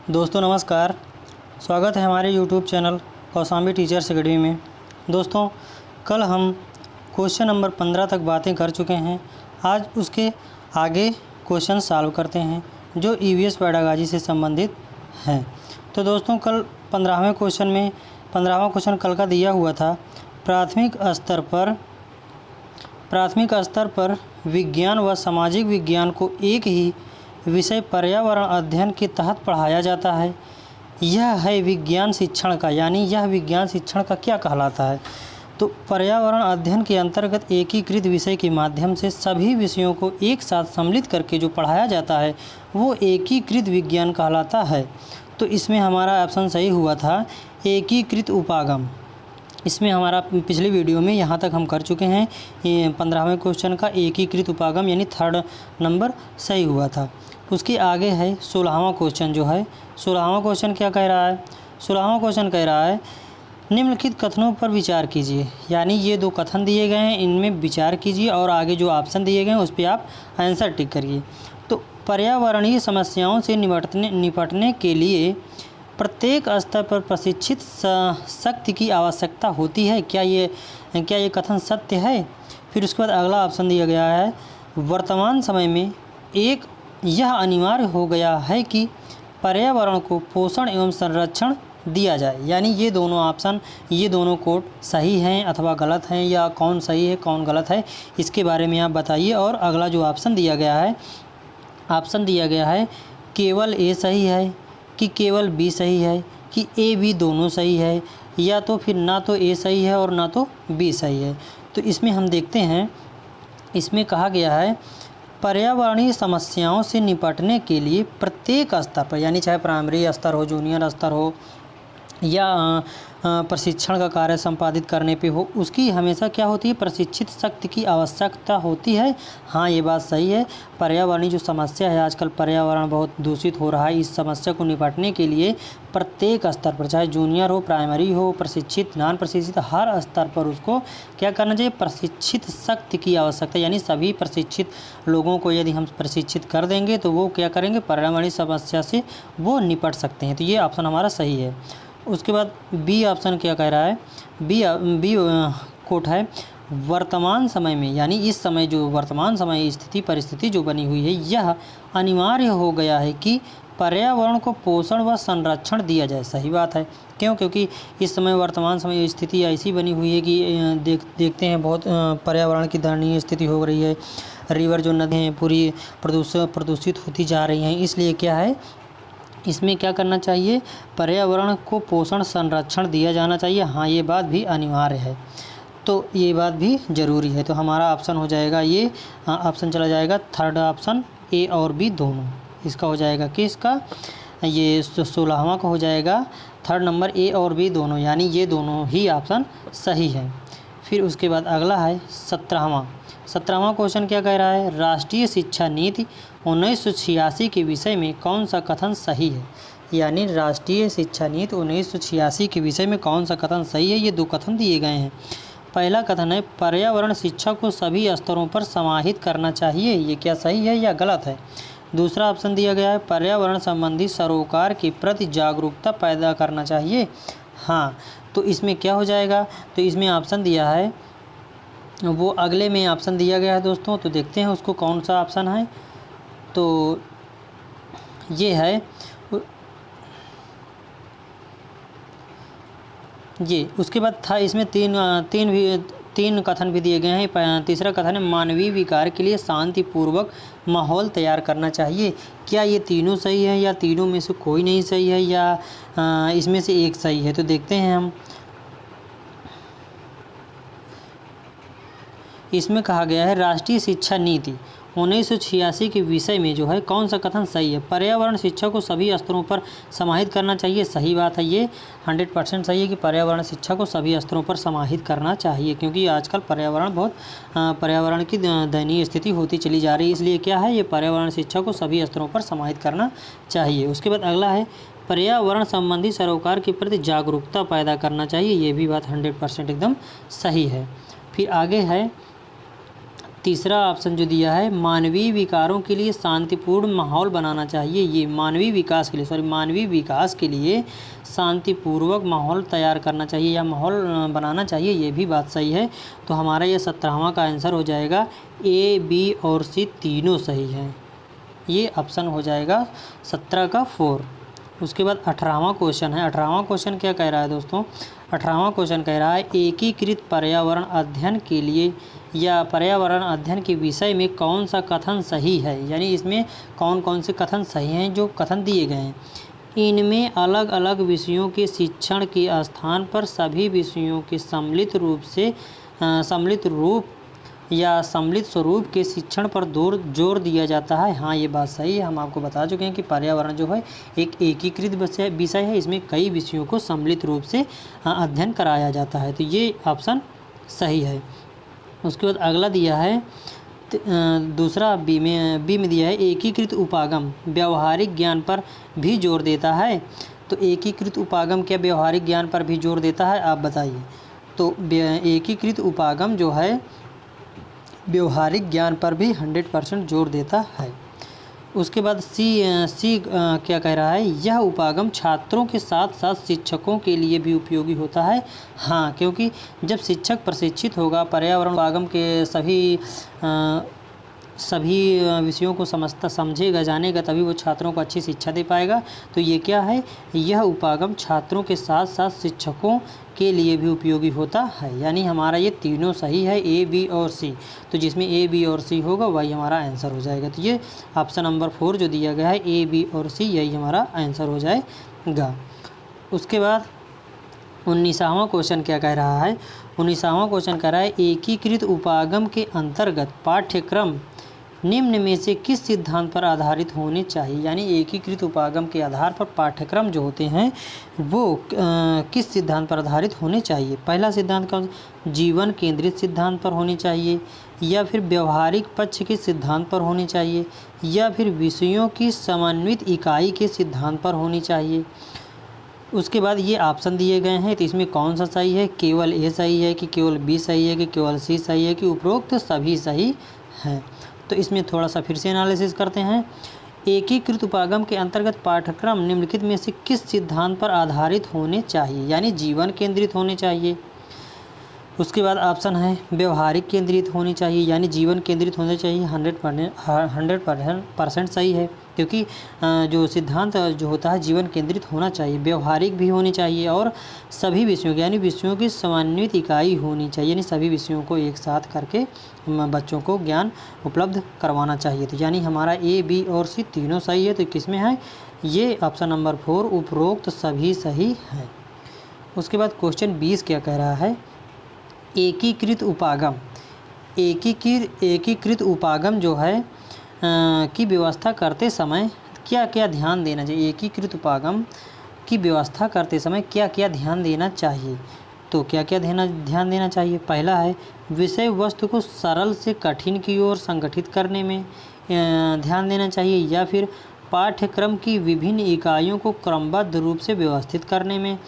दोस्तों नमस्कार। स्वागत है हमारे YouTube channel Kaushambi teachers academy में। दोस्तों कल हम क्वेश्चन नंबर 15 तक बातें कर चुके हैं। आज उसके आगे क्वेश्चन सॉल्व करते हैं जो EVS पेडागॉजी से संबंधित हैं। तो दोस्तों कल 15वें क्वेश्चन में 15वां क्वेश्चन कल का दिया हुआ था। प्राथमिक स्तर पर विज्ञान व सामाजिक विज्ञान को एक ही विषय पर्यावरण अध्ययन के तहत पढ़ाया जाता है। यह है विज्ञान शिक्षण का, यानी यह विज्ञान शिक्षण का क्या कहलाता है। तो पर्यावरण अध्ययन के अंतर्गत एकीकृत विषय के माध्यम से सभी विषयों को एक साथ सम्मिलित करके जो पढ़ाया जाता है वो एकीकृत विज्ञान कहलाता है। तो इसमें हमारा ऑप्शन सही हुआ था एकीकृत उपागम। इसमें हमारा पिछले वीडियो में यहाँ तक हम कर चुके हैं। ये 15वें क्वेश्चन का एकीकृत उपागम यानी 3rd नंबर सही हुआ था। उसके आगे है 16वां क्वेश्चन जो है। 16वां क्वेश्चन क्या कह रहा है? 16वां क्वेश्चन कह रहा है निम्नलिखित कथनों पर विचार कीजिए। यानी ये 2 कथन दिए गए हैं, इनमें विचार कीजिए और आगे जो ऑप्शन दिए गए हैं उस पर आप आंसर टिक करिए। तो पर्यावरणीय समस्याओं से निपटने के लिए प्रत्येक स्तर पर प्रशिक्षित शक्ति की आवश्यकता होती है। क्या ये कथन सत्य है? फिर उसके बाद अगला ऑप्शन दिया गया है वर्तमान समय में यह अनिवार्य हो गया है कि पर्यावरण को पोषण एवं संरक्षण दिया जाए। यानी ये दोनों कोट सही हैं अथवा गलत हैं, या कौन सही है कौन गलत है इसके बारे में आप बताइए। और अगला जो ऑप्शन दिया गया है केवल ए सही है कि केवल बी सही है कि ए बी दोनों सही है, या तो फिर ना तो ए सही है और ना तो बी सही है। तो इसमें हम देखते हैं, इसमें कहा गया है पर्यावरणीय समस्याओं से निपटने के लिए प्रत्येक स्तर पर, यानी चाहे प्राइमरी स्तर हो, जूनियर स्तर हो या प्रशिक्षण का कार्य संपादित करने पे हो, उसकी हमेशा क्या होती है? प्रशिक्षित शक्ति की आवश्यकता होती है। हाँ, ये बात सही है। पर्यावरणीय जो समस्या है, आजकल पर्यावरण बहुत दूषित हो रहा है, इस समस्या को निपटने के लिए प्रत्येक स्तर पर, चाहे जूनियर हो, प्राइमरी हो, प्रशिक्षित, नॉन प्रशिक्षित, हर स्तर पर उसको क्या करना चाहिए? प्रशिक्षित शक्ति की आवश्यकता, यानी सभी प्रशिक्षित लोगों को यदि हम प्रशिक्षित कर देंगे तो वो क्या करेंगे? पर्यावरणीय समस्या से वो निपट सकते हैं। तो ये ऑप्शन हमारा सही है। उसके बाद बी ऑप्शन क्या कह रहा है? बी कोट है वर्तमान समय में, यानी इस समय जो वर्तमान समय परिस्थिति जो बनी हुई है, यह अनिवार्य हो गया है कि पर्यावरण को पोषण व संरक्षण दिया जाए। सही बात है। क्यों? क्योंकि इस समय वर्तमान समय स्थिति ऐसी बनी हुई है कि देखते हैं बहुत पर्यावरण की दयनीय स्थिति हो रही है। रिवर जो नदी हैं पूरी प्रदूषित होती जा रही हैं। इसलिए क्या है, इसमें क्या करना चाहिए? पर्यावरण को पोषण संरक्षण दिया जाना चाहिए। हाँ, ये बात भी अनिवार्य है, तो ये बात भी ज़रूरी है। तो हमारा ऑप्शन हो जाएगा ये ऑप्शन चला जाएगा 3rd ऑप्शन, ए और बी दोनों। इसका हो जाएगा किसका? ये 16वां का हो जाएगा 3rd नंबर, ए और बी दोनों, यानी ये दोनों ही ऑप्शन सही है। फिर उसके बाद अगला है 17वां क्वेश्चन क्या कह रहा है? राष्ट्रीय शिक्षा नीति 1986 के विषय में कौन सा कथन सही है? यानी राष्ट्रीय शिक्षा नीति 1986 के विषय में कौन सा कथन सही है? ये 2 कथन दिए गए हैं। पहला कथन है पर्यावरण शिक्षा को सभी स्तरों पर समाहित करना चाहिए। ये क्या सही है या गलत है? दूसरा ऑप्शन दिया गया है पर्यावरण संबंधी सरोकार के प्रति जागरूकता पैदा करना चाहिए। हाँ, तो इसमें क्या हो जाएगा? तो इसमें ऑप्शन दिया है, वो अगले में ऑप्शन दिया गया है दोस्तों। तो देखते हैं उसको कौन सा ऑप्शन है। तो ये है ये। उसके बाद था इसमें तीन कथन भी दिए गए हैं। तीसरा कथन है मानवीय विकार के लिए शांतिपूर्वक माहौल तैयार करना चाहिए। क्या ये तीनों सही है या तीनों में से कोई नहीं सही है, या इसमें से एक सही है? तो देखते हैं हम। इसमें कहा गया है राष्ट्रीय शिक्षा नीति 1986 के विषय में जो है कौन सा कथन सही है? पर्यावरण शिक्षा को सभी स्तरों पर समाहित करना चाहिए। सही बात है, ये 100% सही है कि पर्यावरण शिक्षा को सभी स्तरों पर समाहित करना चाहिए, क्योंकि आजकल पर्यावरण की दयनीय स्थिति होती चली जा रही है। इसलिए क्या है, ये पर्यावरण शिक्षा को सभी स्तरों पर समाहित करना चाहिए। उसके बाद अगला है पर्यावरण संबंधी सरोकार के प्रति जागरूकता पैदा करना चाहिए। ये भी बात 100% एकदम सही है। फिर आगे है तीसरा ऑप्शन जो दिया है, मानवीय विकारों के लिए शांतिपूर्ण माहौल बनाना चाहिए। ये मानवीय विकास के लिए शांतिपूर्वक माहौल तैयार करना चाहिए या माहौल बनाना चाहिए, ये भी बात सही है। तो हमारा ये 17वां का आंसर हो जाएगा। ए, बी और सी तीनों सही हैं। ये ऑप्शन हो जाएगा 17 का 4। उसके बाद 18वां क्वेश्चन है। 18वां क्वेश्चन क्या कह रहा है दोस्तों? 18वां क्वेश्चन कह रहा है, एकीकृत पर्यावरण अध्ययन के लिए या पर्यावरण अध्ययन के विषय में कौन सा कथन सही है। यानी इसमें कौन कौन से कथन सही हैं जो कथन दिए गए हैं। इनमें अलग अलग विषयों के शिक्षण के स्थान पर सभी विषयों के सम्मिलित रूप या सम्मिलित स्वरूप के शिक्षण पर जोर दिया जाता है। हाँ, ये बात सही है। हम आपको बता चुके हैं कि पर्यावरण जो है एक एकीकृत विषय है, इसमें कई विषयों को सम्मिलित रूप से अध्ययन कराया जाता है। तो ये ऑप्शन सही है। उसके बाद अगला दिया है, दूसरा बी में दिया है, एकीकृत उपागम व्यावहारिक ज्ञान पर भी जोर देता है। तो एकीकृत उपागम क्या व्यवहारिक ज्ञान पर भी जोर देता है, आप बताइए। तो एकीकृत उपागम जो है व्यवहारिक ज्ञान पर भी 100% जोर देता है। उसके बाद सी क्या कह रहा है, यह उपागम छात्रों के साथ साथ शिक्षकों के लिए भी उपयोगी होता है। हाँ, क्योंकि जब शिक्षक प्रशिक्षित होगा, पर्यावरण उपागम के सभी विषयों को समझेगा, जानेगा, तभी वो छात्रों को अच्छी शिक्षा दे पाएगा। तो ये क्या है, यह उपागम छात्रों के साथ साथ शिक्षकों के लिए भी उपयोगी होता है। यानी हमारा ये तीनों सही है, ए, बी और सी। तो जिसमें ए, बी और सी होगा वही हमारा आंसर हो जाएगा। तो ये ऑप्शन नंबर 4 जो दिया गया है, ए, बी और सी, यही हमारा आंसर हो जाएगा। उसके बाद 19वां क्वेश्चन क्या कह रहा है? 19वां क्वेश्चन कह रहा है, एकीकृत उपागम के अंतर्गत पाठ्यक्रम निम्न में से किस सिद्धांत पर आधारित होने चाहिए। यानी एकीकृत उपागम के आधार पर पाठ्यक्रम जो होते हैं वो किस सिद्धांत पर आधारित होने चाहिए। पहला सिद्धांत का जीवन केंद्रित सिद्धांत पर होनी चाहिए, या फिर व्यवहारिक पक्ष के सिद्धांत पर होनी चाहिए, या फिर विषयों की समन्वित इकाई के सिद्धांत पर होनी चाहिए। उसके बाद ये ऑप्शन दिए गए हैं, तो इसमें कौन सा सही है? केवल ए सही है कि केवल बी सही है कि केवल सी सही है कि उपरोक्त सभी सही हैं। तो इसमें थोड़ा सा फिर से एनालिसिस करते हैं। एकीकृत उपागम के अंतर्गत पाठ्यक्रम निम्नलिखित में से किस सिद्धांत पर आधारित होने चाहिए। यानी जीवन केंद्रित होने चाहिए। उसके बाद ऑप्शन है व्यवहारिक केंद्रित होनी चाहिए, यानी जीवन केंद्रित होने चाहिए। 100% सही है, क्योंकि जो सिद्धांत जो होता है जीवन केंद्रित होना चाहिए। व्यवहारिक भी होनी चाहिए और सभी विषयों की, यानी विषयों की समन्वित इकाई होनी चाहिए, यानी सभी विषयों को एक साथ करके बच्चों को ज्ञान उपलब्ध करवाना चाहिए। तो यानी हमारा ए, बी और सी तीनों सही है। तो किसमें है? ये ऑप्शन नंबर 4, उपरोक्त सभी सही है। उसके बाद क्वेश्चन 20 क्या कह रहा है, एकीकृत उपागम जो है की व्यवस्था करते समय क्या क्या ध्यान देना चाहिए। एकीकृत उपागम की व्यवस्था करते समय क्या क्या ध्यान देना चाहिए। तो क्या क्या ध्यान देना चाहिए? पहला है विषय वस्तु को सरल से कठिन की ओर संगठित करने में ध्यान देना चाहिए, या फिर पाठ्यक्रम की विभिन्न इकाइयों को क्रमबद्ध रूप से व्यवस्थित करने में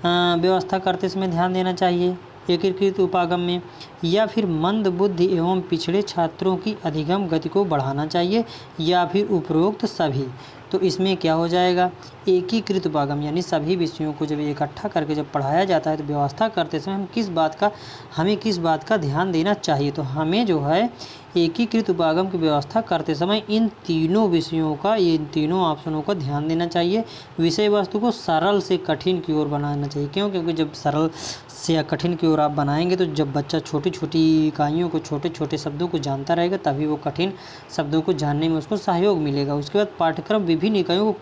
व्यवस्था करते समय ध्यान देना चाहिए एकीकृत उपागम में, या फिर मंद बुद्धि एवं पिछड़े छात्रों की अधिगम गति को बढ़ाना चाहिए, या फिर उपरोक्त सभी। तो इसमें क्या हो जाएगा, एकीकृत उपागम यानी सभी विषयों को जब इकट्ठा करके जब पढ़ाया जाता है तो व्यवस्था करते समय हमें किस बात का ध्यान देना चाहिए। तो हमें जो है एकीकृत उपागम की व्यवस्था करते समय इन तीनों विषयों का, इन तीनों ऑप्शनों का ध्यान देना चाहिए। विषय वस्तु को सरल से कठिन की ओर बनाना चाहिए। क्यों? क्योंकि जब सरल से या कठिन की ओर आप बनाएंगे तो जब बच्चा छोटी छोटी इकाइयों को, छोटे छोटे शब्दों को जानता रहेगा, तभी वो कठिन शब्दों को जानने में उसको सहयोग मिलेगा। उसके बाद पाठ्यक्रम विभिन्न इकाइयों को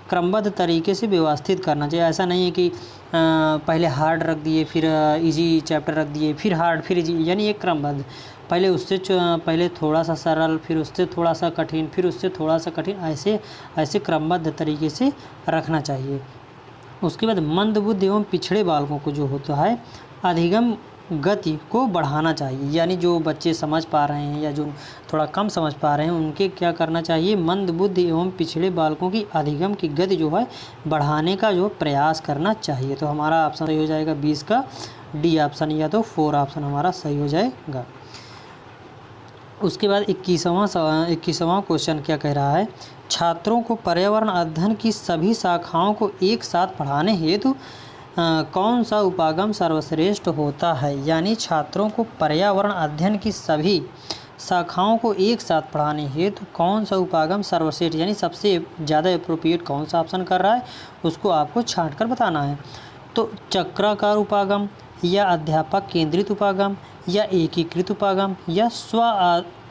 क्रमबद्ध तरीके से व्यवस्थित करना चाहिए। ऐसा नहीं है कि पहले हार्ड रख दिए, फिर इजी चैप्टर रख दिए, फिर हार्ड, फिर इजी, यानी एक क्रमबद्ध, पहले थोड़ा सा सरल, फिर उससे थोड़ा सा कठिन, फिर उससे थोड़ा सा कठिन, ऐसे क्रमबद्ध तरीके से रखना चाहिए। उसके बाद मंद बुद्धि एवं पिछड़े बालकों को जो होता है अधिगम गति को बढ़ाना चाहिए। यानी जो बच्चे समझ पा रहे हैं या जो थोड़ा कम समझ पा रहे हैं उनके क्या करना चाहिए, मंद बुद्धि एवं पिछड़े बालकों की अधिगम की गति जो है बढ़ाने का जो प्रयास करना चाहिए। तो हमारा ऑप्शन सही हो जाएगा 20 का डी ऑप्शन, या तो 4 ऑप्शन हमारा सही हो जाएगा। उसके बाद 21वां क्वेश्चन क्या कह रहा है, छात्रों को पर्यावरण अध्ययन की सभी शाखाओं को एक साथ पढ़ाने हेतु कौन सा उपागम सर्वश्रेष्ठ होता है। यानी छात्रों को पर्यावरण अध्ययन की सभी शाखाओं को एक साथ पढ़ाने हेतु कौन सा उपागम सर्वश्रेष्ठ, यानी सबसे ज़्यादा अप्रोप्रिएट कौन सा ऑप्शन कर रहा है उसको आपको छांट कर बताना है। तो चक्राकार उपागम या अध्यापक केंद्रित उपागम या एकीकृत उपागम या स्व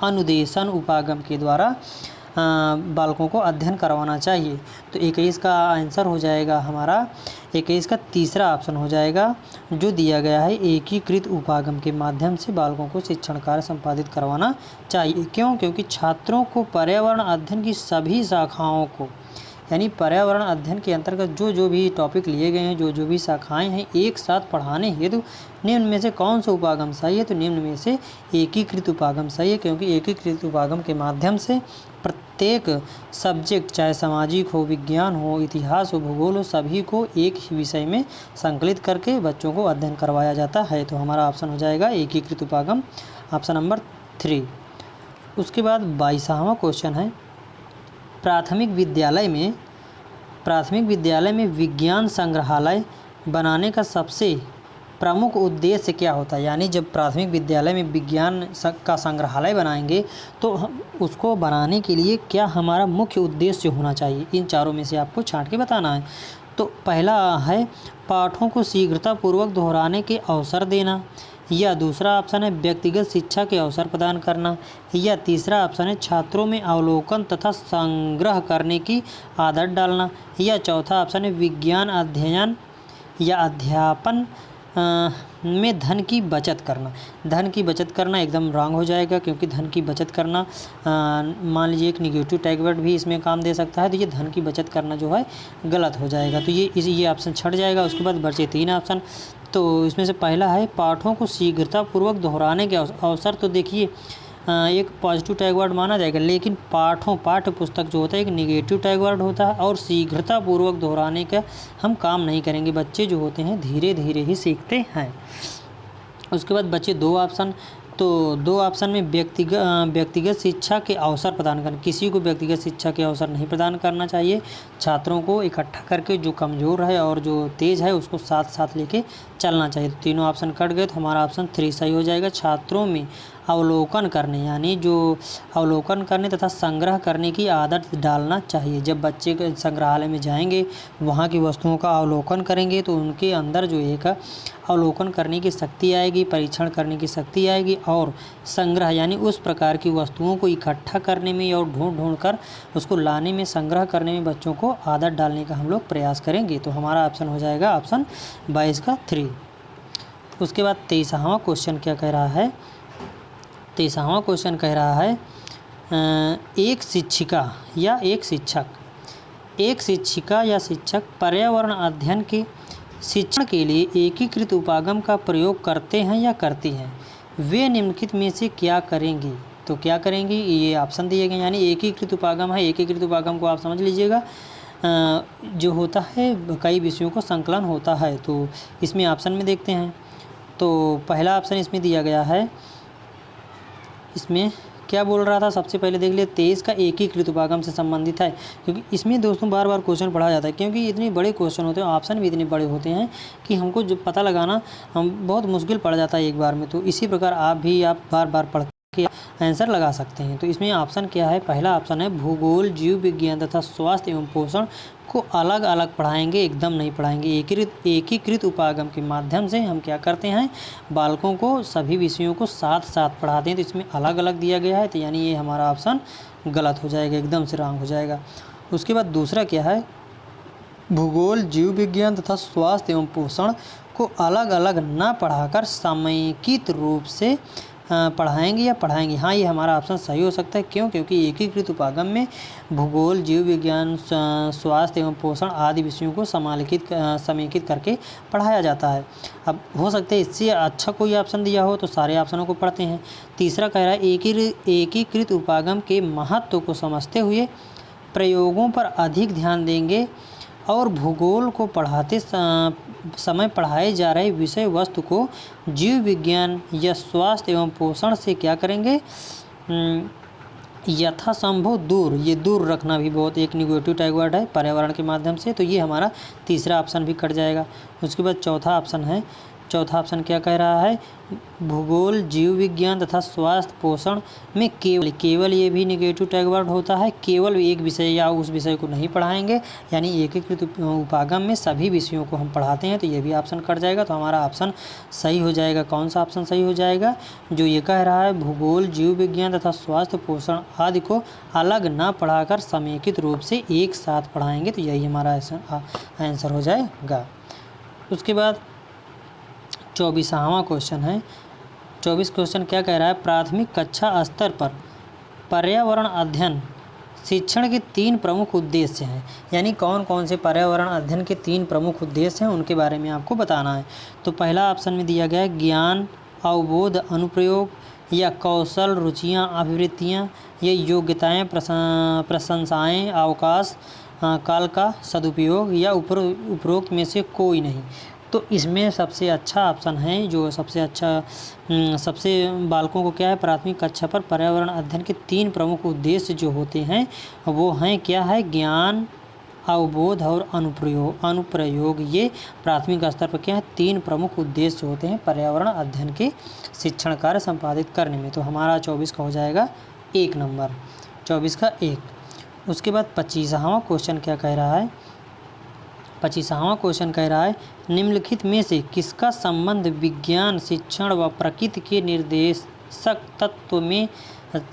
अनुदेशन उपागम के द्वारा बालकों को अध्ययन करवाना चाहिए। तो 21 का आंसर हो जाएगा हमारा 21 का तीसरा ऑप्शन हो जाएगा जो दिया गया है, एकीकृत उपागम के माध्यम से बालकों को शिक्षण कार्य संपादित करवाना चाहिए। क्यों? क्योंकि छात्रों को पर्यावरण अध्ययन की सभी शाखाओं को, यानी पर्यावरण अध्ययन के अंतर्गत जो भी टॉपिक लिए गए हैं, जो भी शाखाएं हैं, एक साथ पढ़ाने हेतु निम्न में से कौन सा उपागम सही है। तो निम्न में से एकीकृत उपागम सही है, क्योंकि एकीकृत उपागम के माध्यम से प्रत्येक सब्जेक्ट, चाहे सामाजिक हो, विज्ञान हो, इतिहास हो, भूगोल हो, सभी को एक ही विषय में संकलित करके बच्चों को अध्ययन करवाया जाता है। तो हमारा ऑप्शन हो जाएगा एकीकृत उपागम, ऑप्शन नंबर 3। उसके बाद 22वां क्वेश्चन है, प्राथमिक विद्यालय में विज्ञान संग्रहालय बनाने का सबसे प्रमुख उद्देश्य क्या होता है। यानी जब प्राथमिक विद्यालय में विज्ञान का संग्रहालय बनाएंगे तो उसको बनाने के लिए क्या हमारा मुख्य उद्देश्य होना चाहिए। इन चारों में से आपको छांट के बताना है। तो पहला है पाठों को शीघ्रतापूर्वक दोहराने के अवसर देना, या दूसरा ऑप्शन है व्यक्तिगत शिक्षा के अवसर प्रदान करना, या तीसरा ऑप्शन है छात्रों में अवलोकन तथा संग्रह करने की आदत डालना, या चौथा ऑप्शन है विज्ञान अध्ययन या अध्यापन में धन की बचत करना। धन की बचत करना एकदम रॉन्ग हो जाएगा, क्योंकि धन की बचत करना मान लीजिए एक निगेटिव टैग वर्ड भी इसमें काम दे सकता है। तो ये धन की बचत करना जो है गलत हो जाएगा, तो ये ऑप्शन छट जाएगा। उसके बाद बचे 3 ऑप्शन। तो इसमें से पहला है पाठों को शीघ्रतापूर्वक दोहराने के अवसर। तो देखिए एक पॉजिटिव टैग वर्ड माना जाएगा, लेकिन पाठ्य पुस्तक जो होता है एक निगेटिव टैग वर्ड होता है, और शीघ्रतापूर्वक दोहराने का हम काम नहीं करेंगे। बच्चे जो होते हैं धीरे धीरे ही सीखते हैं। उसके बाद बचे 2 ऑप्शन। तो 2 ऑप्शन में व्यक्तिगत शिक्षा के अवसर प्रदान करना। किसी को व्यक्तिगत शिक्षा के अवसर नहीं प्रदान करना चाहिए। छात्रों को इकट्ठा करके जो कमज़ोर है और जो तेज़ है उसको साथ साथ लेके चलना चाहिए। तो तीनों ऑप्शन कट गए, तो हमारा ऑप्शन 3 सही हो जाएगा। छात्रों में अवलोकन करने, यानी जो अवलोकन करने तथा संग्रह करने की आदत डालना चाहिए। जब बच्चे संग्रहालय में जाएंगे, वहाँ की वस्तुओं का अवलोकन करेंगे, तो उनके अंदर जो एक अवलोकन करने की शक्ति आएगी, परीक्षण करने की शक्ति आएगी, और संग्रह यानी उस प्रकार की वस्तुओं को इकट्ठा करने में और ढूंढ कर उसको लाने में, संग्रह करने में बच्चों को आदत डालने का हम लोग प्रयास करेंगे। तो हमारा ऑप्शन हो जाएगा ऑप्शन 22 का 3। उसके बाद 23वां क्वेश्चन क्या कह रहा है। 23वां क्वेश्चन कह रहा है एक शिक्षिका या शिक्षक पर्यावरण अध्ययन के शिक्षण के लिए एकीकृत उपागम का प्रयोग करते हैं या करती हैं। वे निम्नलिखित में से क्या करेंगी। तो क्या करेंगी, ये ऑप्शन दिए गए। यानी एकीकृत उपागम है, एकीकृत उपागम को आप समझ लीजिएगा, जो होता है कई विषयों को संकलन होता है। तो इसमें ऑप्शन में देखते हैं। तो पहला ऑप्शन इसमें दिया गया है, इसमें क्या बोल रहा था सबसे पहले देख लिए, 23 का एकीकृत उपागम से संबंधित है। क्योंकि इसमें दोस्तों बार बार क्वेश्चन पढ़ा जाता है, क्योंकि इतने बड़े क्वेश्चन होते हैं, ऑप्शन भी इतने बड़े होते हैं कि हमको जो पता लगाना बहुत मुश्किल पड़ जाता है एक बार में। तो इसी प्रकार आप बार बार पढ़ के आंसर लगा सकते हैं। तो इसमें ऑप्शन क्या है, पहला ऑप्शन है भूगोल, जीव विज्ञान तथा स्वास्थ्य एवं पोषण को अलग अलग पढ़ाएंगे, एकदम नहीं पढ़ाएंगे। एकीकृत उपागम के माध्यम से हम क्या करते हैं, बालकों को सभी विषयों को साथ साथ पढ़ाते हैं। तो इसमें अलग अलग दिया गया है, तो यानी ये हमारा ऑप्शन गलत हो जाएगा, एकदम से रॉन्ग हो जाएगा। उसके बाद दूसरा क्या है, भूगोल, जीव विज्ञान तथा स्वास्थ्य एवं पोषण को अलग अलग न पढ़ाकर समेकित रूप से पढ़ाएंगे या पढ़ाएंगे। हाँ, ये हमारा ऑप्शन सही हो सकता है। क्यों? क्योंकि एकीकृत उपागम में भूगोल, जीव विज्ञान, स्वास्थ्य एवं पोषण आदि विषयों को समेकित करके पढ़ाया जाता है। अब हो सकता है इससे अच्छा कोई ऑप्शन दिया हो, तो सारे ऑप्शनों को पढ़ते हैं। तीसरा कह रहा है एकीकृत उपागम के महत्व को समझते हुए प्रयोगों पर अधिक ध्यान देंगे और भूगोल को पढ़ाते समय पढ़ाए जा रहे विषय वस्तु को जीव विज्ञान या स्वास्थ्य एवं पोषण से क्या करेंगे, यथासंभव दूर, ये दूर रखना भी बहुत एक निगेटिव टैग वर्ड है पर्यावरण के माध्यम से, तो ये हमारा तीसरा ऑप्शन भी कट जाएगा। उसके बाद चौथा ऑप्शन क्या कह रहा है, भूगोल, जीव विज्ञान तथा स्वास्थ्य पोषण में केवल ये भी निगेटिव टैग वर्ड होता है। केवल एक विषय या उस विषय को नहीं पढ़ाएंगे, यानी एकीकृत उपागम में सभी विषयों को हम पढ़ाते हैं, तो ये भी ऑप्शन कट जाएगा। तो हमारा ऑप्शन सही हो जाएगा, कौन सा ऑप्शन सही हो जाएगा, जो ये कह रहा है भूगोल, जीव विज्ञान तथा स्वास्थ्य पोषण आदि को अलग ना पढ़ाकर समेकित रूप से एक साथ पढ़ाएंगे, तो यही हमारा आंसर हो जाएगा। उसके बाद 24वां क्वेश्चन है। 24 क्वेश्चन क्या कह रहा है, प्राथमिक कक्षा स्तर पर पर्यावरण अध्ययन शिक्षण के 3 प्रमुख उद्देश्य हैं, यानी कौन कौन से पर्यावरण अध्ययन के 3 प्रमुख उद्देश्य हैं उनके बारे में आपको बताना है। तो पहला ऑप्शन में दिया गया है ज्ञान, अवबोध, अनुप्रयोग, या कौशल, रुचियाँ, अभिवृत्तियाँ, या योग्यताएँ, प्रशंसाएँ, अवकाश काल का सदुपयोग, या उपरोक्त में से कोई नहीं। तो इसमें सबसे अच्छा ऑप्शन है, जो सबसे बालकों को क्या है, प्राथमिक कक्षा पर पर्यावरण अध्ययन के 3 प्रमुख उद्देश्य जो होते हैं वो हैं क्या है, ज्ञान, अवबोध और अनुप्रयोग। ये प्राथमिक स्तर पर क्या है, 3 प्रमुख उद्देश्य होते हैं पर्यावरण अध्ययन के शिक्षण कार्य संपादित करने में। तो हमारा 24 का हो जाएगा 1 नंबर, 24 का 1। उसके बाद 25वां क्वेश्चन क्या कह रहा है, 25वां क्वेश्चन कह रहा है निम्नलिखित में से किसका संबंध विज्ञान, शिक्षण व प्रकृति के निर्देशक तत्व में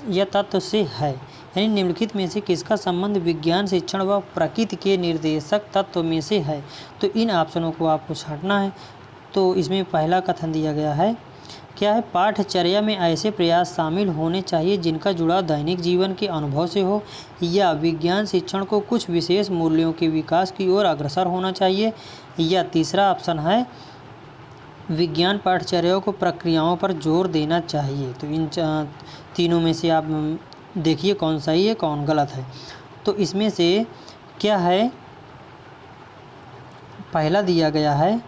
या तत्व से है, यानी निम्नलिखित में से किसका संबंध विज्ञान, शिक्षण व प्रकृति के निर्देशक तत्व में से है। तो इन ऑप्शनों को आपको छांटना है। तो इसमें पहला कथन दिया गया है क्या है, पाठचर्या में ऐसे प्रयास शामिल होने चाहिए जिनका जुड़ाव दैनिक जीवन के अनुभव से हो, या विज्ञान शिक्षण को कुछ विशेष मूल्यों के विकास की ओर अग्रसर होना चाहिए, या तीसरा ऑप्शन है विज्ञान पाठचर्याओं को प्रक्रियाओं पर जोर देना चाहिए। तो इन तीनों में से आप देखिए कौन सही है कौन गलत है। तो इसमें से क्या है, पहला दिया गया है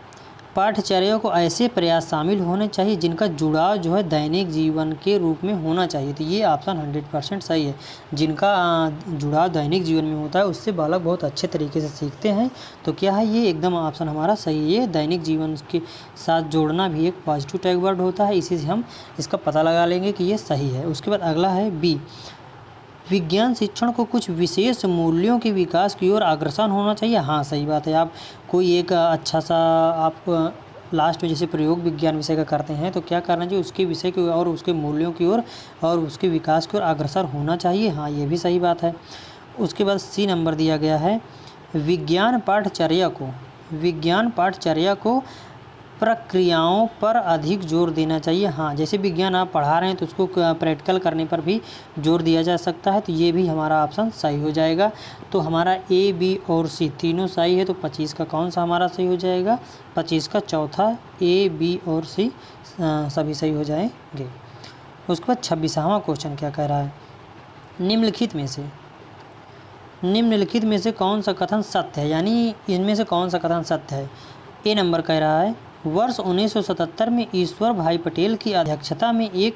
पाठचर्या को ऐसे प्रयास शामिल होने चाहिए जिनका जुड़ाव जो है दैनिक जीवन के रूप में होना चाहिए। तो ये ऑप्शन 100% सही है। जिनका जुड़ाव दैनिक जीवन में होता है उससे बालक बहुत अच्छे तरीके से सीखते हैं। तो क्या है, ये एकदम ऑप्शन हमारा सही है। दैनिक जीवन के साथ जोड़ना भी एक पॉजिटिव टैग वर्ड होता है, इसी से हम इसका पता लगा लेंगे कि ये सही है। उसके बाद अगला है बी, विज्ञान शिक्षण को कुछ विशेष मूल्यों के विकास की ओर अग्रसर होना चाहिए। हाँ, सही बात है। आप कोई एक अच्छा सा आप लास्ट में जैसे प्रयोग विज्ञान विषय का करते हैं तो क्या करना चाहिए, उसके विषय की और उसके मूल्यों की ओर और उसके विकास की ओर अग्रसर होना चाहिए। हाँ, ये भी सही बात है। उसके बाद सी नंबर दिया गया है विज्ञान पाठचर्या को प्रक्रियाओं पर अधिक जोर देना चाहिए। हाँ, जैसे विज्ञान आप पढ़ा रहे हैं तो उसको प्रैक्टिकल करने पर भी जोर दिया जा सकता है। तो ये भी हमारा ऑप्शन सही हो जाएगा। तो हमारा ए, बी और सी तीनों सही है। तो 25 का कौन सा हमारा सही हो जाएगा, 25 का चौथा, ए, बी और सी सभी सही हो जाएंगे। उसके बाद 26वां क्वेश्चन क्या कह रहा है, निम्नलिखित में से कौन सा कथन सत्य है, यानी इनमें से कौन सा कथन सत्य है। ए नंबर कह रहा है वर्ष 1977 में ईश्वर भाई पटेल की अध्यक्षता में एक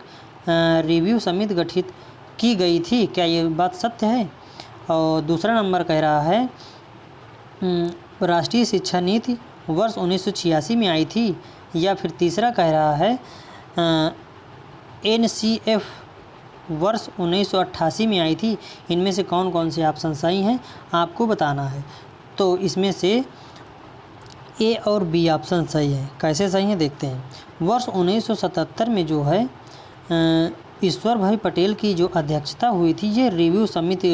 रिव्यू समिति गठित की गई थी, क्या ये बात सत्य है। और दूसरा नंबर कह रहा है राष्ट्रीय शिक्षा नीति वर्ष 1986 में आई थी, या फिर तीसरा कह रहा है NCF वर्ष 1988 में आई थी। इनमें से कौन कौन से ऑप्शन सही हैं आपको बताना है। तो इसमें से ए और बी ऑप्शन सही है। कैसे सही है देखते हैं। वर्ष 1977 में जो है ईश्वर भाई पटेल की जो अध्यक्षता हुई थी, ये रिव्यू समिति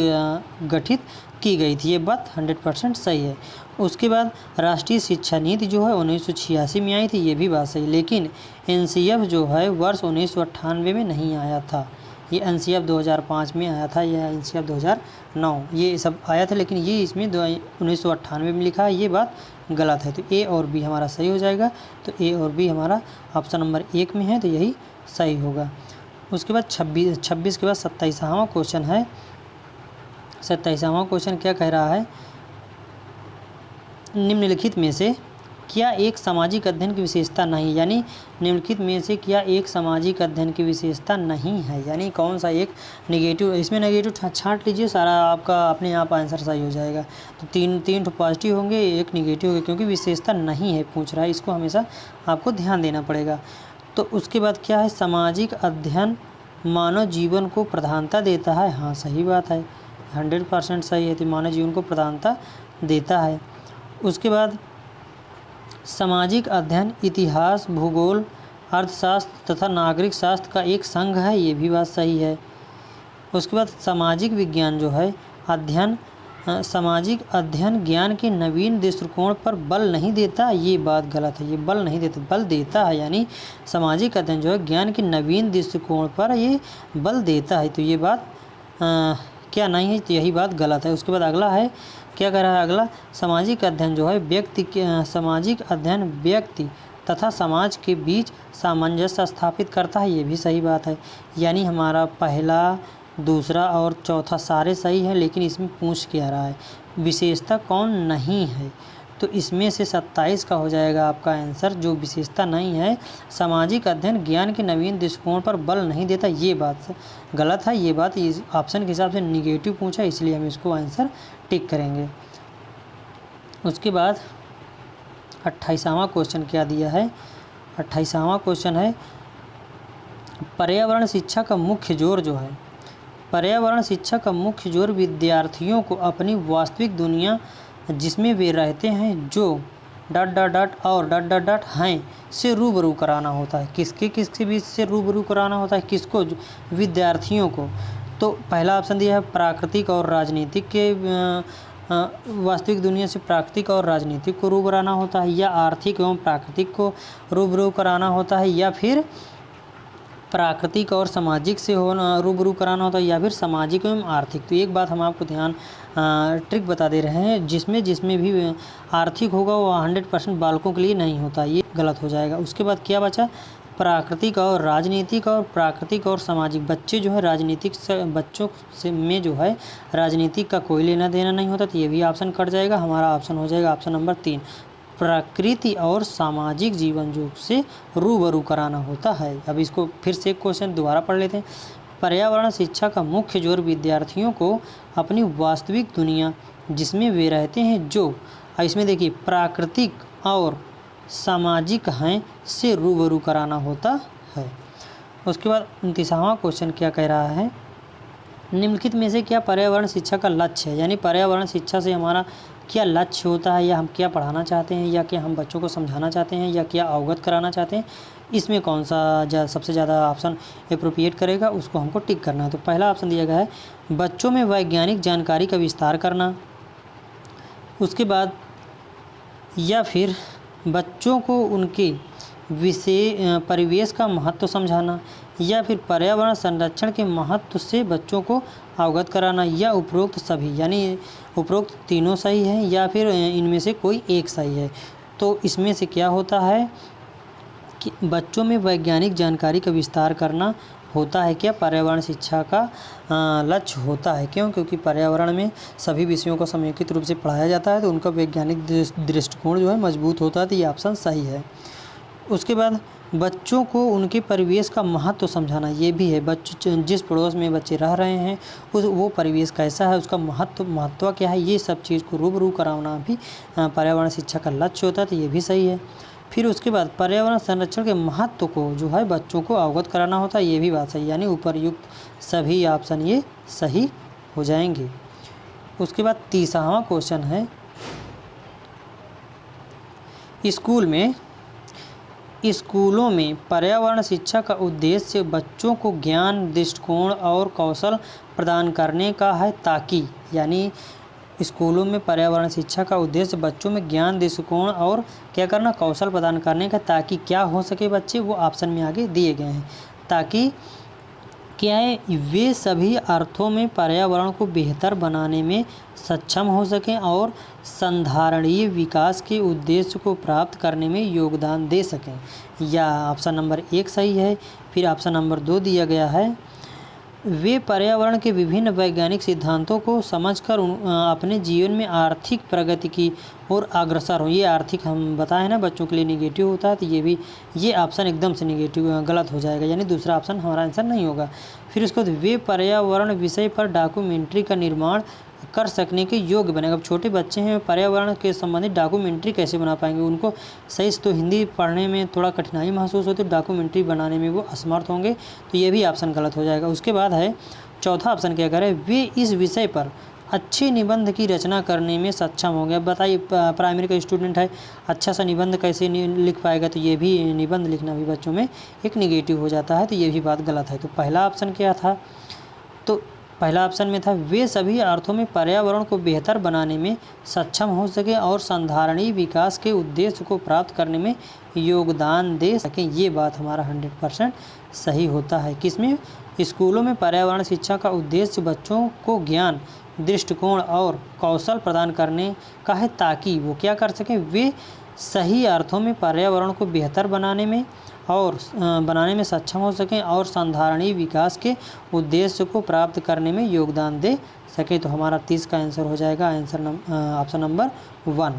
गठित की गई थी, ये बात 100% सही है। उसके बाद राष्ट्रीय शिक्षा नीति जो है 1986 में आई थी, ये भी बात सही। लेकिन NCF जो है वर्ष 1998 में नहीं आया था, ये NCF 2005 में आया था, या NCF 2009 ये सब आया था, लेकिन ये इसमें 1998 में लिखा है, ये बात गलत है। तो ए और बी हमारा सही हो जाएगा। तो ए और बी हमारा ऑप्शन नंबर 1 में है, तो यही सही होगा। उसके बाद 26 के बाद 27वां क्वेश्चन है। 27वां क्वेश्चन क्या कह रहा है, निम्नलिखित में से क्या एक सामाजिक अध्ययन की विशेषता नहीं, यानी निम्नलिखित में से क्या एक सामाजिक अध्ययन की विशेषता नहीं है, यानी कौन सा एक नेगेटिव, इसमें नेगेटिव छांट लीजिए, सारा आपका अपने आप आंसर सही हो जाएगा। तो तीन तो पॉजिटिव होंगे, एक नेगेटिव होगा, क्योंकि विशेषता नहीं है पूछ रहा है, इसको हमेशा आपको ध्यान देना पड़ेगा। तो उसके बाद क्या है, सामाजिक अध्ययन मानव जीवन को प्रधानता देता है। हाँ सही बात है, 100% सही है, तो मानव जीवन को प्रधानता देता है। उसके बाद सामाजिक अध्ययन इतिहास, भूगोल, अर्थशास्त्र तथा नागरिक शास्त्र का एक संघ है, ये भी बात सही है। उसके बाद सामाजिक विज्ञान जो है अध्ययन, सामाजिक अध्ययन ज्ञान के नवीन दृष्टिकोण पर बल नहीं देता, ये बात गलत है, ये बल नहीं देता, बल देता है, यानी सामाजिक अध्ययन जो है ज्ञान के नवीन दृष्टिकोण पर ये बल देता है, तो ये बात क्या नहीं है, तो यही बात गलत है। उसके बाद अगला है, क्या कह रहा है अगला, सामाजिक अध्ययन जो है सामाजिक अध्ययन व्यक्ति तथा समाज के बीच सामंजस्य स्थापित करता है, ये भी सही बात है, यानी हमारा पहला, दूसरा और चौथा सारे सही है, लेकिन इसमें पूछ क्या रहा है विशेषता कौन नहीं है, तो इसमें से 27 का हो जाएगा आपका आंसर, जो विशेषता नहीं है सामाजिक अध्ययन ज्ञान के नवीन दृष्टिकोण पर बल नहीं देता, ये बात गलत है, ये बात इस ऑप्शन के हिसाब से निगेटिव पूछा, इसलिए हम इसको आंसर टिक करेंगे। उसके बाद 28वां क्वेश्चन क्या दिया है, 28वां क्वेश्चन है पर्यावरण शिक्षा का मुख्य जोर जो है, पर्यावरण शिक्षा का मुख्य जोर विद्यार्थियों को अपनी वास्तविक दुनिया जिसमें वे रहते हैं जो ... और ... हैं से रूबरू कराना होता है। किसके बीच से रूबरू कराना होता है, किसको, विद्यार्थियों को। तो पहला ऑप्शन दिया है प्राकृतिक और राजनीतिक के वास्तविक दुनिया से प्राकृतिक और राजनीतिक को रूबरू कराना होता है, या आर्थिक एवं प्राकृतिक को रूबरू कराना होता है, या फिर प्राकृतिक और सामाजिक से होना रूबरू कराना होता है, या फिर सामाजिक एवं आर्थिक। तो एक बात हम आपको ट्रिक बता दे रहे हैं, जिसमें भी आर्थिक होगा वो 100% बालकों के लिए नहीं होता, ये गलत हो जाएगा। उसके बाद क्या बचा, प्राकृतिक और राजनीतिक, और प्राकृतिक और सामाजिक। बच्चे जो है राजनीतिक से, बच्चों से में जो है राजनीतिक का कोई लेना देना नहीं होता, तो ये भी ऑप्शन कट जाएगा, हमारा ऑप्शन हो जाएगा ऑप्शन नंबर 3, प्रकृति और सामाजिक जीवन जो से रूबरू कराना होता है। अब इसको फिर से एक क्वेश्चन दोबारा पढ़ लेते हैं। पर्यावरण शिक्षा का मुख्य जोर विद्यार्थियों को अपनी वास्तविक दुनिया जिसमें वे रहते हैं जो, इसमें देखिए प्राकृतिक और सामाजिक हैं से रूबरू कराना होता है। उसके बाद 29वां क्वेश्चन क्या कह रहा है, निम्नलिखित में से क्या पर्यावरण शिक्षा का लक्ष्य है, यानी पर्यावरण शिक्षा से हमारा क्या लक्ष्य होता है, या हम क्या पढ़ाना चाहते हैं, या क्या हम बच्चों को समझाना चाहते हैं, या क्या अवगत कराना चाहते हैं, इसमें कौन सा सबसे ज़्यादा ऑप्शन अप्रोप्रिएट करेगा, उसको हमको टिक करना है। तो पहला ऑप्शन दिया गया है बच्चों में वैज्ञानिक जानकारी का विस्तार करना, उसके बाद या फिर बच्चों को उनके परिवेश का महत्व समझाना, या फिर पर्यावरण संरक्षण के महत्व से बच्चों को अवगत कराना, या उपरोक्त सभी, यानी उपरोक्त तीनों सही है, या फिर इनमें से कोई एक सही है। तो इसमें से क्या होता है कि बच्चों में वैज्ञानिक जानकारी का विस्तार करना होता है, क्या पर्यावरण शिक्षा का लक्ष्य होता है। क्यों, क्योंकि पर्यावरण में सभी विषयों को समेकित रूप से पढ़ाया जाता है, तो उनका वैज्ञानिक दृष्टिकोण जो है मजबूत होता है, तो ये ऑप्शन सही है। उसके बाद बच्चों को उनके परिवेश का महत्व समझाना, ये भी है, बच्चों जिस पड़ोस में बच्चे रह रहे हैं वो परिवेश कैसा है, उसका महत्व क्या है, ये सब चीज़ को रूबरू कराना भी पर्यावरण शिक्षा का लक्ष्य होता है, तो ये भी सही है। फिर उसके बाद पर्यावरण संरक्षण के महत्व को जो है बच्चों को अवगत कराना होता है, ये भी बात सही, यानी उपरयुक्त सभी ऑप्शन ये सही हो जाएंगे। उसके बाद 30वां क्वेश्चन है, स्कूलों में पर्यावरण शिक्षा का उद्देश्य बच्चों को ज्ञान, दृष्टिकोण और कौशल प्रदान करने का है, ताकि, यानी स्कूलों में पर्यावरण शिक्षा का उद्देश्य बच्चों में ज्ञान, दृष्टिकोण और क्या करना, कौशल प्रदान करने का, ताकि क्या हो सके बच्चे, वो ऑप्शन में आगे दिए गए हैं, ताकि क्या है, वे सभी अर्थों में पर्यावरण को बेहतर बनाने में सक्षम हो सकें और संधारणीय विकास के उद्देश्य को प्राप्त करने में योगदान दे सकें। या ऑप्शन नंबर 1 सही है। फिर ऑप्शन नंबर 2 दिया गया है वे पर्यावरण के विभिन्न वैज्ञानिक सिद्धांतों को समझकर अपने जीवन में आर्थिक प्रगति की ओर अग्रसर हो। ये आर्थिक हम बताए ना बच्चों के लिए निगेटिव होता है, तो ये ऑप्शन एकदम से निगेटिव गलत हो जाएगा, यानी दूसरा ऑप्शन हमारा आंसर नहीं होगा। फिर उसके बाद वे पर्यावरण विषय पर डॉक्यूमेंट्री का निर्माण कर सकने के योग्य बनेगा। अब छोटे बच्चे हैं, पर्यावरण के संबंधित डॉक्यूमेंट्री कैसे बना पाएंगे? उनको सही से तो हिंदी पढ़ने में थोड़ा कठिनाई महसूस होती है, डॉक्यूमेंट्री बनाने में वो असमर्थ होंगे, तो ये भी ऑप्शन गलत हो जाएगा। उसके बाद है चौथा ऑप्शन क्या करें, वे इस विषय पर अच्छे निबंध की रचना करने में सक्षम होंगे। अब बताइए प्राइमरी का स्टूडेंट है, अच्छा सा निबंध कैसे लिख पाएगा? तो ये भी निबंध लिखना भी बच्चों में एक निगेटिव हो जाता है, तो ये भी बात गलत है। तो पहला ऑप्शन क्या था? तो पहला ऑप्शन में था वे सभी अर्थों में पर्यावरण को बेहतर बनाने में सक्षम हो सके और संधारणीय विकास के उद्देश्य को प्राप्त करने में योगदान दे सकें। ये बात हमारा 100% सही होता है। किसमें? स्कूलों में पर्यावरण शिक्षा का उद्देश्य बच्चों को ज्ञान, दृष्टिकोण और कौशल प्रदान करने का है, ताकि वो क्या कर सकें, वे सही अर्थों में पर्यावरण को बेहतर बनाने में सक्षम हो सकें और संधारणीय विकास के उद्देश्य को प्राप्त करने में योगदान दे सकें। तो हमारा 30 का आंसर हो जाएगा ऑप्शन नंबर 1।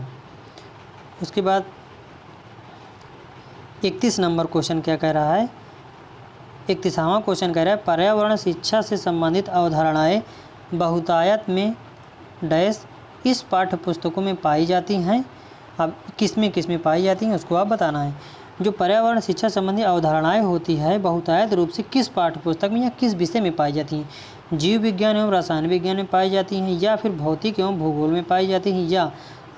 उसके बाद 31 नंबर क्वेश्चन क्या कह रहा है? 31वां क्वेश्चन कह रहा है पर्यावरण शिक्षा से संबंधित अवधारणाएं बहुतायत में डैश इस पाठ्य पुस्तकों में पाई जाती हैं। अब किस में पाई जाती हैं उसको आप बताना है। जो पर्यावरण शिक्षा संबंधी अवधारणाएं होती है बहुतायत रूप से किस पाठ्य पुस्तक में या किस विषय में पाई जाती हैं? जीव विज्ञान एवं रसायन विज्ञान में पाई जाती हैं, या फिर भौतिक एवं भूगोल में पाई जाती हैं, या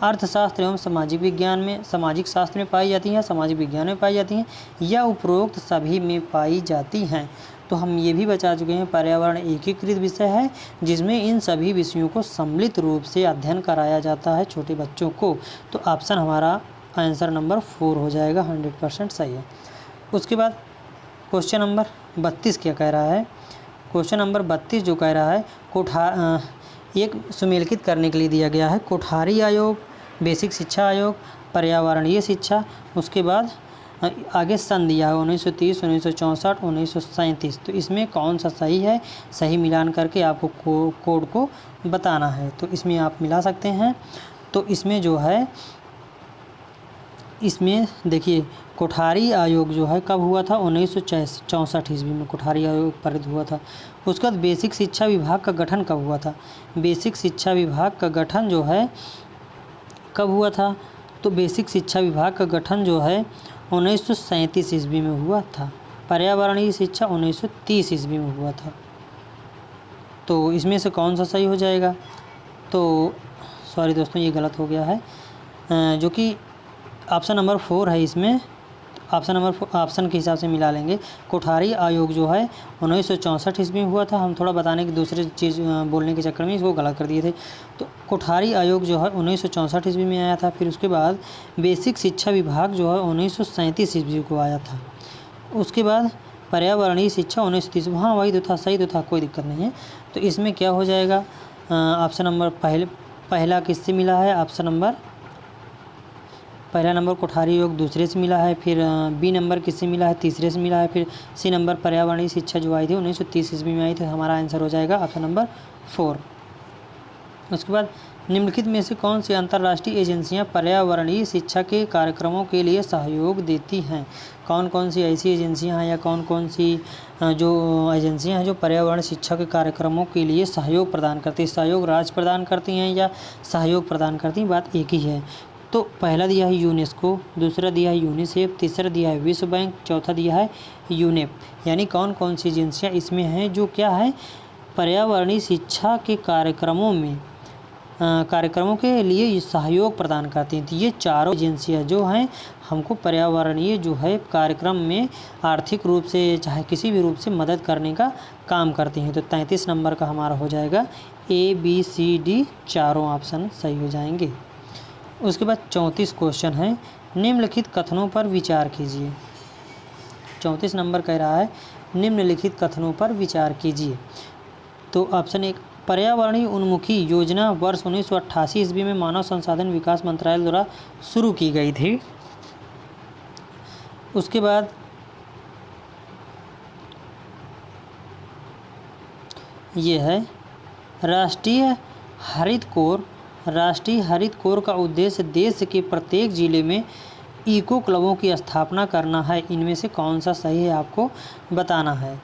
अर्थशास्त्र एवं सामाजिक शास्त्र में पाई जाती हैं, या सामाजिक विज्ञान में पाई जाती हैं, या उपरोक्त सभी में पाई जाती हैं। तो हम ये भी बता चुके हैं पर्यावरण एकीकृत विषय है जिसमें इन सभी विषयों को सम्मिलित रूप से अध्ययन कराया जाता है छोटे बच्चों को। तो ऑप्शन हमारा आंसर नंबर 4 हो जाएगा, 100% सही है। उसके बाद क्वेश्चन नंबर 32 क्या कह रहा है? क्वेश्चन नंबर 32 जो कह रहा है एक सुमेलित करने के लिए दिया गया है कोठारी आयोग, बेसिक शिक्षा आयोग, पर्यावरणीय शिक्षा, उसके बाद आगे सन दिया है 1930, 1964, 1937। तो इसमें कौन सा सही है? सही मिलान करके आपको कोड को बताना है। तो इसमें आप मिला सकते हैं। तो इसमें जो है, इसमें देखिए कोठारी आयोग जो है कब हुआ था? 1964 ईस्वी में कोठारी आयोग पारित हुआ था। उसके बाद बेसिक शिक्षा विभाग का गठन कब हुआ था? बेसिक शिक्षा विभाग का गठन जो है कब हुआ था? तो बेसिक शिक्षा विभाग का गठन जो है 1937 ईस्वी में हुआ था। पर्यावरणीय शिक्षा 1930 ईस्वी में हुआ था। तो इसमें से कौन सा सही हो जाएगा? तो सॉरी दोस्तों, ये गलत हो गया है, जो कि ऑप्शन नंबर 4 है। इसमें ऑप्शन के हिसाब से मिला लेंगे। कोठारी आयोग जो है 1964 ईस्वी में हुआ था। हम थोड़ा बताने की दूसरी चीज़ बोलने के चक्कर में इसको गलत कर दिए थे। तो कोठारी आयोग जो है 1964 ईस्वी में आया था। फिर उसके बाद बेसिक शिक्षा विभाग जो है 1937 ईस्वी को आया था। उसके बाद पर्यावरणीय शिक्षा 1930। हाँ वही तो था, सही तो था, कोई दिक्कत नहीं है। तो इसमें क्या हो जाएगा? ऑप्शन नंबर पहला किससे मिला है? ऑप्शन नंबर पहला नंबर कोठारी आयोग दूसरे से मिला है, फिर बी नंबर किससे मिला है? तीसरे से मिला है, फिर सी नंबर पर्यावरणीय शिक्षा जो आई थी 1930 ईस्वी में आई थी। हमारा आंसर हो जाएगा ऑप्शन नंबर 4। उसके बाद निम्नलिखित में से कौन सी अंतर्राष्ट्रीय एजेंसियां पर्यावरणीय शिक्षा के कार्यक्रमों के लिए सहयोग देती हैं? कौन कौन सी ऐसी एजेंसियां हैं या कौन कौन सी जो एजेंसियां हैं जो पर्यावरण शिक्षा के कार्यक्रमों के लिए सहयोग प्रदान करती हैं? सहयोग राज्य प्रदान करती हैं या सहयोग प्रदान करती हैं? बात एक ही है। तो पहला दिया है यूनेस्को, दूसरा दिया है यूनिसेफ, तीसरा दिया है विश्व बैंक, चौथा दिया है यूनेप। यानी कौन कौन सी एजेंसियां इसमें हैं जो क्या है पर्यावरणीय शिक्षा के कार्यक्रमों के लिए सहयोग प्रदान करती हैं। तो ये चारों एजेंसियां जो हैं हमको पर्यावरणीय जो है कार्यक्रम में आर्थिक रूप से चाहे किसी भी रूप से मदद करने का काम करती हैं। तो 33 नंबर का हमारा हो जाएगा ABCD, चारों ऑप्शन सही हो जाएंगे। उसके बाद 34 क्वेश्चन है, निम्नलिखित कथनों पर विचार कीजिए। 34 नंबर कह रहा है निम्नलिखित कथनों पर विचार कीजिए। तो ऑप्शन 1 पर्यावरणीय उन्मुखी योजना वर्ष 1988 ईस्वी में मानव संसाधन विकास मंत्रालय द्वारा शुरू की गई थी। उसके बाद ये है राष्ट्रीय हरित कोर। राष्ट्रीय हरित कोर का उद्देश्य देश के प्रत्येक जिले में इको क्लबों की स्थापना करना है। इनमें से कौन सा सही है आपको बताना है।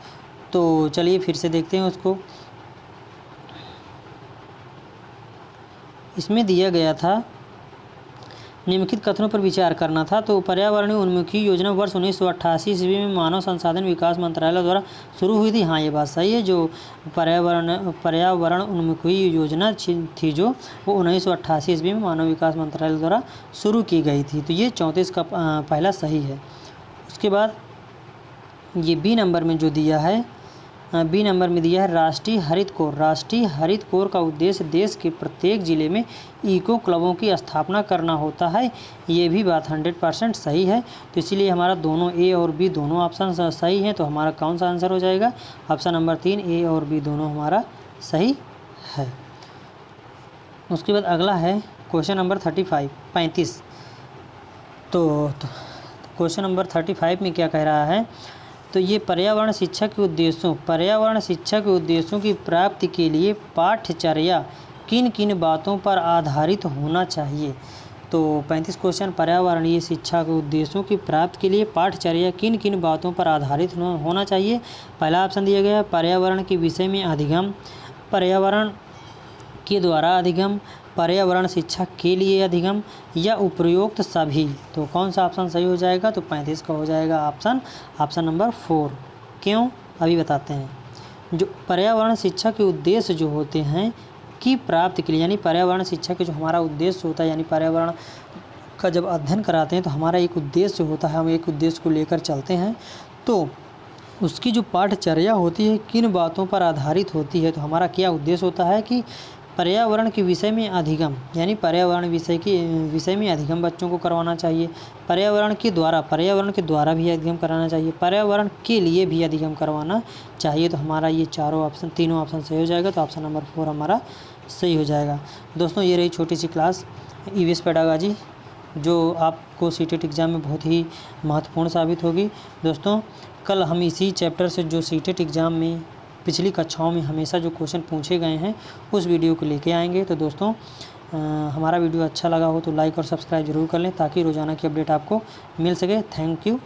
तो चलिए फिर से देखते हैं उसको। इसमें दिया गया था निम्नलिखित कथनों पर विचार करना था। तो पर्यावरणीय उन्मुखी योजना वर्ष 1988 ईस्वी में मानव संसाधन विकास मंत्रालय द्वारा शुरू हुई थी। हाँ, ये बात सही है। जो पर्यावरण उन्मुखी योजना थी जो वो 1988 ईस्वी में मानव विकास मंत्रालय द्वारा शुरू की गई थी। तो ये 34 का पहला सही है। उसके बाद ये बी नंबर में जो दिया है, बी नंबर में दिया है राष्ट्रीय हरित कोर। राष्ट्रीय हरित कोर का उद्देश्य देश के प्रत्येक जिले में इको क्लबों की स्थापना करना होता है। ये भी बात 100% सही है। तो इसीलिए हमारा दोनों ए और बी दोनों ऑप्शन सही हैं। तो हमारा कौन सा आंसर हो जाएगा? ऑप्शन नंबर 3, ए और बी दोनों हमारा सही है। उसके बाद अगला है क्वेश्चन नंबर 35। तो क्वेश्चन नंबर 35 में क्या कह रहा है? तो ये पर्यावरण शिक्षा के उद्देश्यों की प्राप्ति के लिए पाठ्यचर्या किन किन बातों पर आधारित होना चाहिए। तो 35 क्वेश्चन, पर्यावरणीय शिक्षा के उद्देश्यों की प्राप्ति के लिए पाठ्यचर्या किन किन बातों पर आधारित होना चाहिए। पहला ऑप्शन दिया गया है पर्यावरण के विषय में अधिगम, पर्यावरण के द्वारा अधिगम, पर्यावरण शिक्षा के लिए अधिगम या उपयुक्त सभी। तो कौन सा ऑप्शन सही हो जाएगा? तो 35 का हो जाएगा ऑप्शन नंबर 4। क्यों? अभी बताते हैं। जो पर्यावरण शिक्षा के उद्देश्य जो होते हैं की प्राप्ति के लिए, यानी पर्यावरण शिक्षा के जो हमारा उद्देश्य होता है, यानी पर्यावरण का जब अध्ययन कराते हैं तो हमारा एक उद्देश्य होता है, हम एक उद्देश्य को लेकर चलते हैं। तो उसकी जो पाठ्यचर्या होती है किन बातों पर आधारित होती है। तो हमारा क्या उद्देश्य होता है कि पर्यावरण के विषय में अधिगम, यानी पर्यावरण विषय में अधिगम बच्चों को करवाना चाहिए। पर्यावरण के द्वारा भी अधिगम कराना चाहिए, पर्यावरण के लिए भी अधिगम करवाना चाहिए। तो हमारा ये तीनों ऑप्शन सही हो जाएगा। तो ऑप्शन नंबर 4 हमारा सही हो जाएगा। दोस्तों, ये रही छोटी सी क्लास ईवीएस पेडागॉजी जो आपको सीटेट एग्ज़ाम में बहुत ही महत्वपूर्ण साबित होगी। दोस्तों, कल हम इसी चैप्टर से जो सीटेट एग्ज़ाम में पिछली कक्षाओं में हमेशा जो क्वेश्चन पूछे गए हैं उस वीडियो को लेके आएंगे। तो दोस्तों, हमारा वीडियो अच्छा लगा हो तो लाइक और सब्सक्राइब जरूर कर लें ताकि रोज़ाना की अपडेट आपको मिल सके। Thank you.